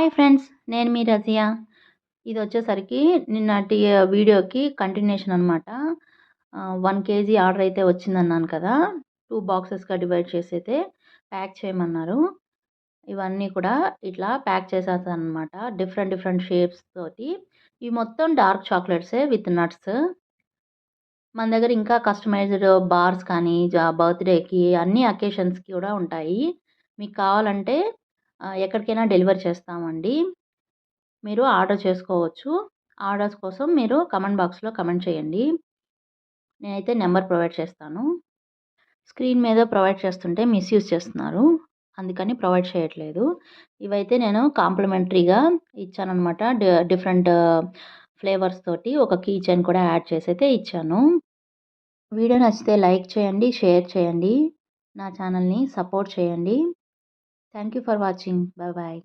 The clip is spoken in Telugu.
హాయ్ ఫ్రెండ్స్, నేను మీ రజియా. ఇదొచ్చేసరికి నిన్నటి వీడియోకి కంటిన్యూషన్ అనమాట. 1 కేజీ ఆర్డర్ అయితే వచ్చిందన్నాను కదా! 2 బాక్సెస్‌గా డివైడ్ చేసైతే ప్యాక్ చేయమన్నారు. ఇవన్నీ కూడా ఇట్లా ప్యాక్ చేసేసాననమాట. డిఫరెంట్ డిఫరెంట్ షేప్స్ తోటి. ఇవి మొత్తం డార్క్ చాక్లెట్సే విత్ నట్స్. మన దగ్గర ఇంకా కస్టమైజ్డ్ బార్స్ కానీ, బర్త్‌డేకి అన్ని అకేషన్స్‌కి కూడా ఉంటాయి. మీకు కావాలంటే ఎక్కడికైనా డెలివరీ చేస్తామండి. మీరు ఆర్డర్ చేసుకోవచ్చు. ఆర్డర్స్ కోసం మీరు కామెంట్ బాక్స్‌లో కామెంట్ చేయండి. నేనైతే నంబర్ ప్రొవైడ్ చేస్తాను. స్క్రీన్ మీద ప్రొవైడ్ చేస్తుంటే మిస్‌యూజ్ చేస్తున్నారు. అందుకని ప్రొవైడ్ చేయట్లేదు. ఇవైతే నేను కాంప్లిమెంటరీగా ఇచ్చాననమాట. డిఫరెంట్ ఫ్లేవర్స్ తోటి ఒక కీ చైన్ కూడా యాడ్ చేసైతే ఇచ్చాను. వీడియో నచ్చితే లైక్ చేయండి, షేర్ చేయండి. నా ఛానల్‌ని సపోర్ట్ చేయండి. Thank you for watching. Bye bye.